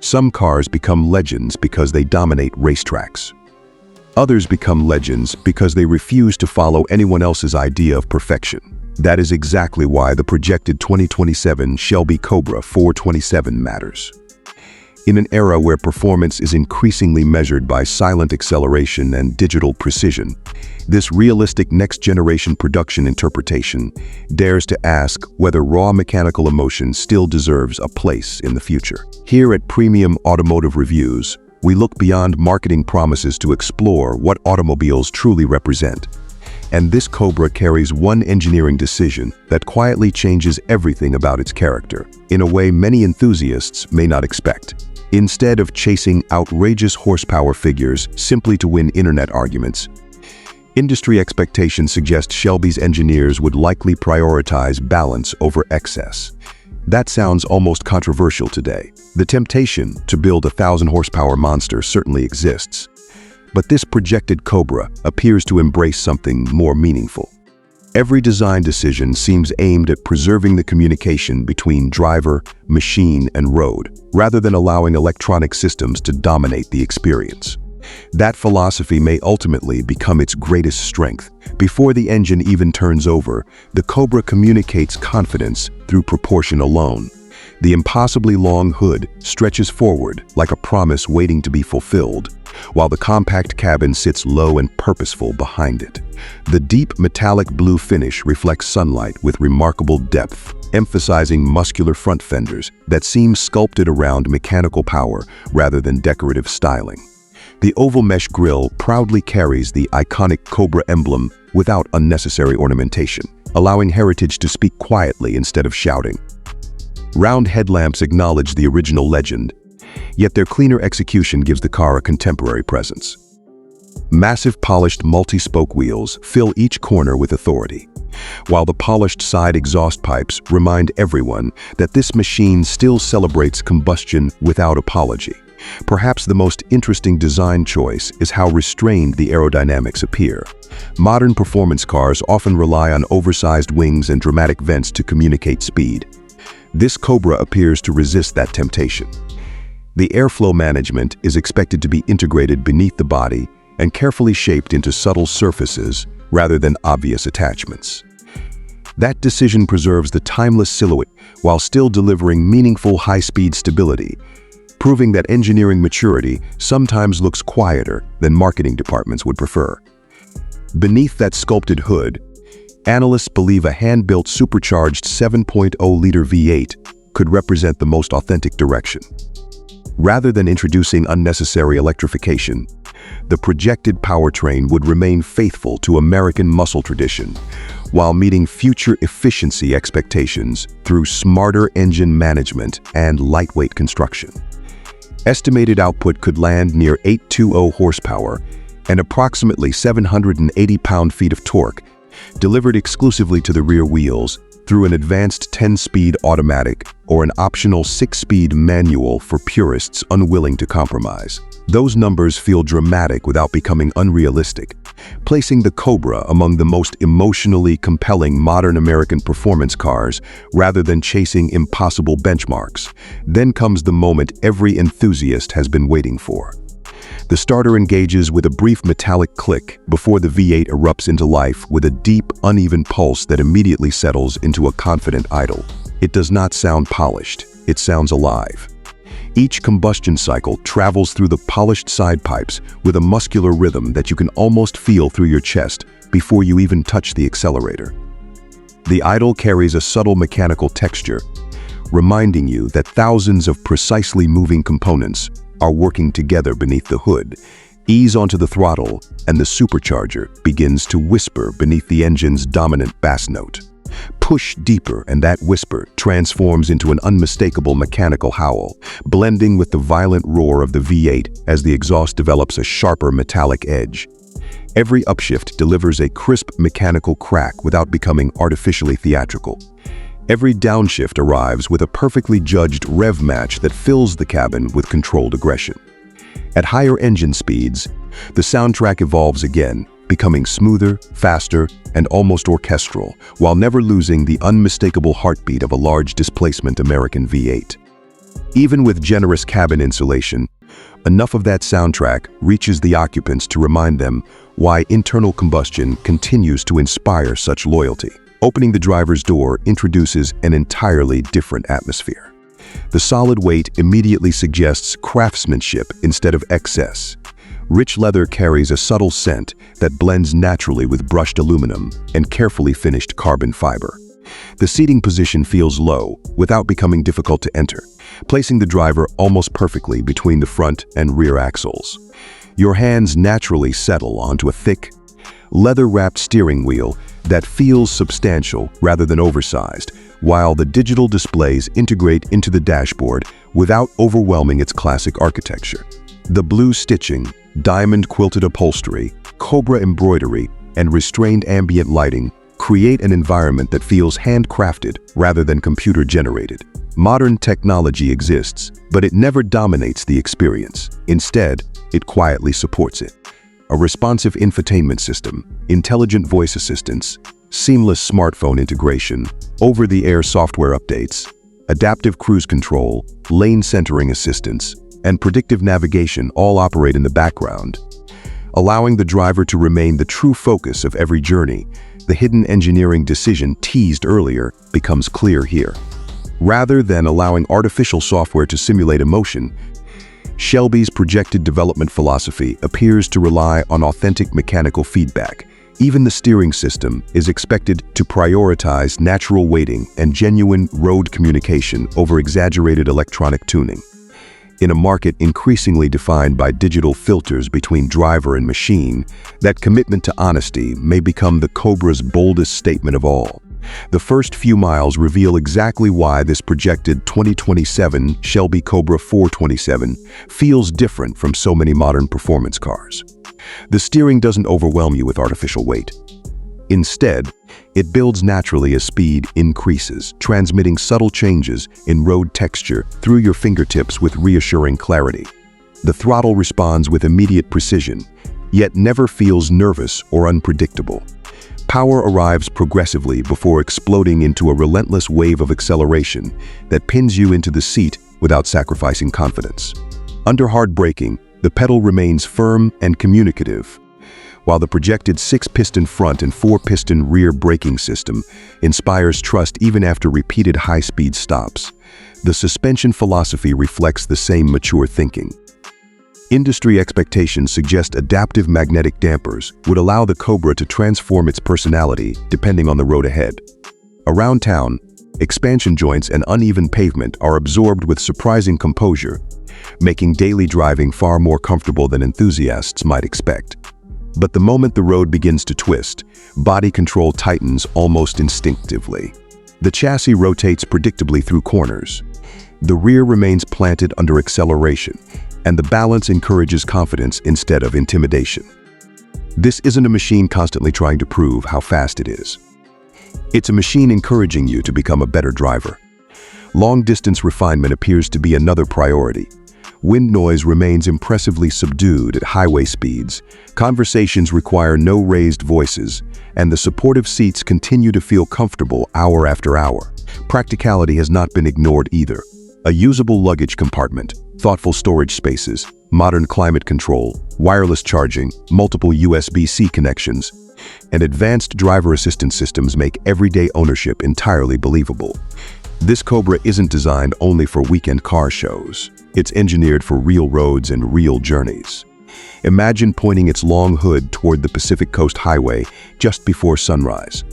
Some cars become legends because they dominate racetracks. Others become legends because they refuse to follow anyone else's idea of perfection. That is exactly why the projected 2027 Shelby Cobra 427 matters. In an era where performance is increasingly measured by silent acceleration and digital precision, this realistic next-generation production interpretation dares to ask whether raw mechanical emotion still deserves a place in the future. Here at Premium Automotive Reviews, we look beyond marketing promises to explore what automobiles truly represent. And this Cobra carries one engineering decision that quietly changes everything about its character, in a way many enthusiasts may not expect. Instead of chasing outrageous horsepower figures simply to win internet arguments, industry expectations suggest Shelby's engineers would likely prioritize balance over excess. That sounds almost controversial today. The temptation to build a 1,000-horsepower monster certainly exists, but this projected Cobra appears to embrace something more meaningful. Every design decision seems aimed at preserving the communication between driver, machine, and road, rather than allowing electronic systems to dominate the experience. That philosophy may ultimately become its greatest strength. Before the engine even turns over, the Cobra communicates confidence through proportion alone. The impossibly long hood stretches forward like a promise waiting to be fulfilled, while the compact cabin sits low and purposeful behind it. The deep metallic blue finish reflects sunlight with remarkable depth, emphasizing muscular front fenders that seem sculpted around mechanical power rather than decorative styling. The oval mesh grille proudly carries the iconic Cobra emblem without unnecessary ornamentation, allowing heritage to speak quietly instead of shouting. Round headlamps acknowledge the original legend, yet their cleaner execution gives the car a contemporary presence. Massive polished multi-spoke wheels fill each corner with authority, while the polished side exhaust pipes remind everyone that this machine still celebrates combustion without apology. Perhaps the most interesting design choice is how restrained the aerodynamics appear. Modern performance cars often rely on oversized wings and dramatic vents to communicate speed. This Cobra appears to resist that temptation. The airflow management is expected to be integrated beneath the body and carefully shaped into subtle surfaces rather than obvious attachments. That decision preserves the timeless silhouette while still delivering meaningful high-speed stability, proving that engineering maturity sometimes looks quieter than marketing departments would prefer. Beneath that sculpted hood, analysts believe a hand-built supercharged 7.0-liter V8 could represent the most authentic direction. Rather than introducing unnecessary electrification, the projected powertrain would remain faithful to American muscle tradition, while meeting future efficiency expectations through smarter engine management and lightweight construction. Estimated output could land near 820 horsepower and approximately 780 pound-feet of torque, delivered exclusively to the rear wheels through an advanced 10-speed automatic or an optional 6-speed manual for purists unwilling to compromise. Those numbers feel dramatic without becoming unrealistic, placing the Cobra among the most emotionally compelling modern American performance cars rather than chasing impossible benchmarks. Then comes the moment every enthusiast has been waiting for. The starter engages with a brief metallic click before the V8 erupts into life with a deep, uneven pulse that immediately settles into a confident idle. It does not sound polished, it sounds alive. Each combustion cycle travels through the polished side pipes with a muscular rhythm that you can almost feel through your chest before you even touch the accelerator. The idle carries a subtle mechanical texture, reminding you that thousands of precisely moving components are working together beneath the hood. Ease onto the throttle, and the supercharger begins to whisper beneath the engine's dominant bass note. Push deeper, and that whisper transforms into an unmistakable mechanical howl, blending with the violent roar of the V8 as the exhaust develops a sharper metallic edge. Every upshift delivers a crisp mechanical crack without becoming artificially theatrical. Every downshift arrives with a perfectly judged rev match that fills the cabin with controlled aggression. At higher engine speeds, the soundtrack evolves again, becoming smoother, faster, and almost orchestral, while never losing the unmistakable heartbeat of a large displacement American V8. Even with generous cabin insulation, enough of that soundtrack reaches the occupants to remind them why internal combustion continues to inspire such loyalty. Opening the driver's door introduces an entirely different atmosphere. The solid weight immediately suggests craftsmanship instead of excess. Rich leather carries a subtle scent that blends naturally with brushed aluminum and carefully finished carbon fiber. The seating position feels low without becoming difficult to enter, placing the driver almost perfectly between the front and rear axles. Your hands naturally settle onto a thick, leather-wrapped steering wheel that feels substantial rather than oversized, while the digital displays integrate into the dashboard without overwhelming its classic architecture. The blue stitching, diamond quilted upholstery, Cobra embroidery, and restrained ambient lighting create an environment that feels handcrafted rather than computer-generated. Modern technology exists, but it never dominates the experience. Instead, it quietly supports it. A responsive infotainment system, intelligent voice assistants, seamless smartphone integration, over-the-air software updates, adaptive cruise control, lane centering assistance, and predictive navigation all operate in the background, allowing the driver to remain the true focus of every journey. The hidden engineering decision teased earlier becomes clear here. Rather than allowing artificial software to simulate emotion, Shelby's projected development philosophy appears to rely on authentic mechanical feedback. Even the steering system is expected to prioritize natural weighting and genuine road communication over exaggerated electronic tuning. In a market increasingly defined by digital filters between driver and machine, that commitment to honesty may become the Cobra's boldest statement of all. The first few miles reveal exactly why this projected 2027 Shelby Cobra 427 feels different from so many modern performance cars. The steering doesn't overwhelm you with artificial weight. Instead, it builds naturally as speed increases, transmitting subtle changes in road texture through your fingertips with reassuring clarity. The throttle responds with immediate precision, yet never feels nervous or unpredictable. Power arrives progressively before exploding into a relentless wave of acceleration that pins you into the seat without sacrificing confidence. Under hard braking, the pedal remains firm and communicative, while the projected 6-piston front and 4-piston rear braking system inspires trust even after repeated high-speed stops. The suspension philosophy reflects the same mature thinking. Industry expectations suggest adaptive magnetic dampers would allow the Cobra to transform its personality depending on the road ahead. Around town, expansion joints and uneven pavement are absorbed with surprising composure, making daily driving far more comfortable than enthusiasts might expect. But the moment the road begins to twist, body control tightens almost instinctively. The chassis rotates predictably through corners. The rear remains planted under acceleration, and the balance encourages confidence instead of intimidation. This isn't a machine constantly trying to prove how fast it is. It's a machine encouraging you to become a better driver. Long-distance refinement appears to be another priority. Wind noise remains impressively subdued at highway speeds, conversations require no raised voices, and the supportive seats continue to feel comfortable hour after hour. Practicality has not been ignored either. A usable luggage compartment, thoughtful storage spaces, modern climate control, wireless charging, multiple USB-C connections, and advanced driver assistance systems make everyday ownership entirely believable. This Cobra isn't designed only for weekend car shows. It's engineered for real roads and real journeys. Imagine pointing its long hood toward the Pacific Coast Highway just before sunrise.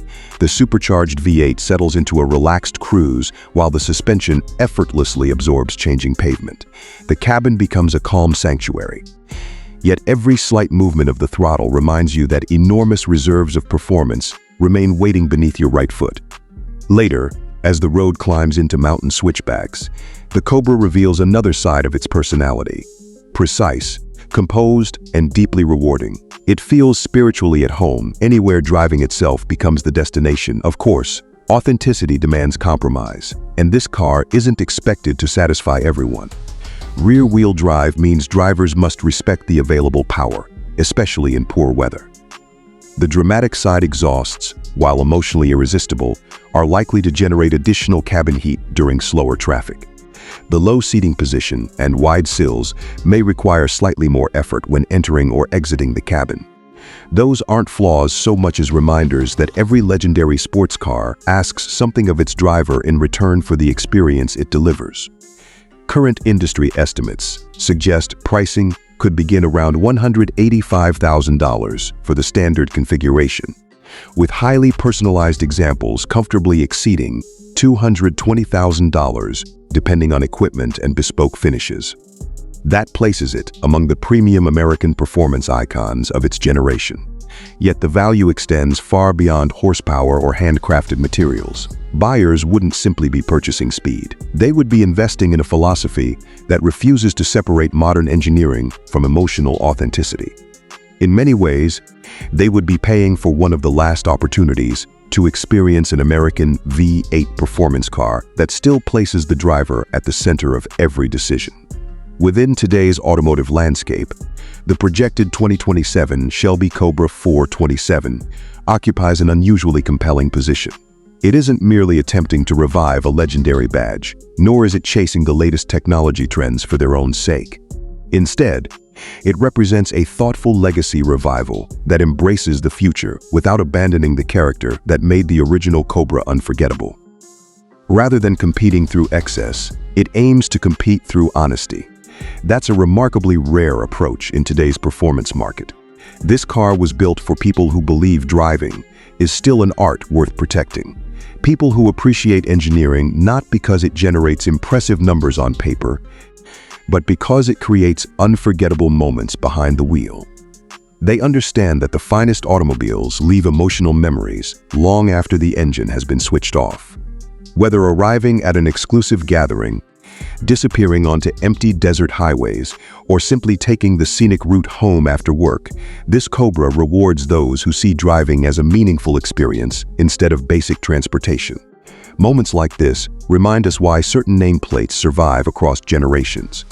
The supercharged V8 settles into a relaxed cruise while the suspension effortlessly absorbs changing pavement. The cabin becomes a calm sanctuary. Yet every slight movement of the throttle reminds you that enormous reserves of performance remain waiting beneath your right foot. Later, as the road climbs into mountain switchbacks, the Cobra reveals another side of its personality. Precise, composed, and deeply rewarding. It feels spiritually at home. Anywhere driving itself becomes the destination. Of course, authenticity demands compromise, and this car isn't expected to satisfy everyone. Rear-wheel drive means drivers must respect the available power, especially in poor weather. The dramatic side exhausts, while emotionally irresistible, are likely to generate additional cabin heat during slower traffic. The low seating position and wide sills may require slightly more effort when entering or exiting the cabin. Those aren't flaws so much as reminders that every legendary sports car asks something of its driver in return for the experience it delivers. Current industry estimates suggest pricing could begin around $185,000 for the standard configuration, with highly personalized examples comfortably exceeding $220,000 depending on equipment and bespoke finishes. That places it among the premium American performance icons of its generation. Yet the value extends far beyond horsepower or handcrafted materials. Buyers wouldn't simply be purchasing speed. They would be investing in a philosophy that refuses to separate modern engineering from emotional authenticity. In many ways, they would be paying for one of the last opportunities to experience an American V8 performance car that still places the driver at the center of every decision. Within today's automotive landscape, the projected 2027 Shelby Cobra 427 occupies an unusually compelling position. It isn't merely attempting to revive a legendary badge, nor is it chasing the latest technology trends for their own sake. Instead, it represents a thoughtful legacy revival that embraces the future without abandoning the character that made the original Cobra unforgettable. Rather than competing through excess, it aims to compete through honesty. That's a remarkably rare approach in today's performance market. This car was built for people who believe driving is still an art worth protecting. People who appreciate engineering not because it generates impressive numbers on paper, but because it creates unforgettable moments behind the wheel. They understand that the finest automobiles leave emotional memories long after the engine has been switched off. Whether arriving at an exclusive gathering, disappearing onto empty desert highways, or simply taking the scenic route home after work, this Cobra rewards those who see driving as a meaningful experience instead of basic transportation. Moments like this remind us why certain nameplates survive across generations.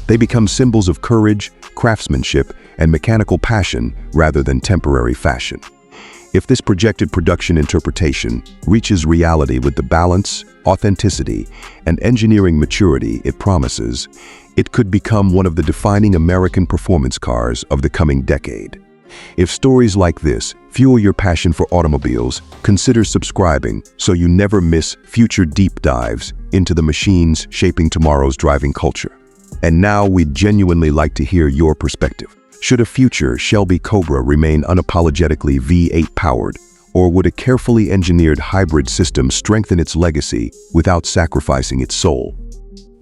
They become symbols of courage, craftsmanship, and mechanical passion rather than temporary fashion. If this projected production interpretation reaches reality with the balance, authenticity, and engineering maturity it promises, it could become one of the defining American performance cars of the coming decade. If stories like this fuel your passion for automobiles, consider subscribing so you never miss future deep dives into the machines shaping tomorrow's driving culture. And now we'd genuinely like to hear your perspective. Should a future Shelby Cobra remain unapologetically V8 powered, or would a carefully engineered hybrid system strengthen its legacy without sacrificing its soul?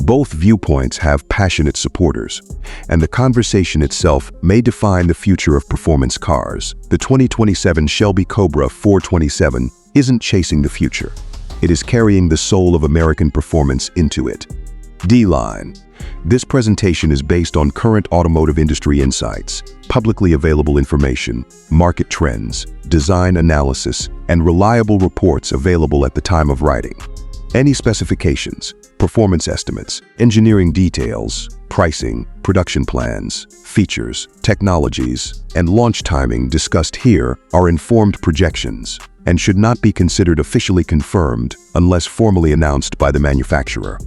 Both viewpoints have passionate supporters, and the conversation itself may define the future of performance cars. The 2027 Shelby Cobra 427 isn't chasing the future. It is carrying the soul of American performance into it. D-Line. This presentation is based on current automotive industry insights, publicly available information, market trends, design analysis, and reliable reports available at the time of writing. Any specifications, performance estimates, engineering details, pricing, production plans, features, technologies, and launch timing discussed here are informed projections and should not be considered officially confirmed unless formally announced by the manufacturer.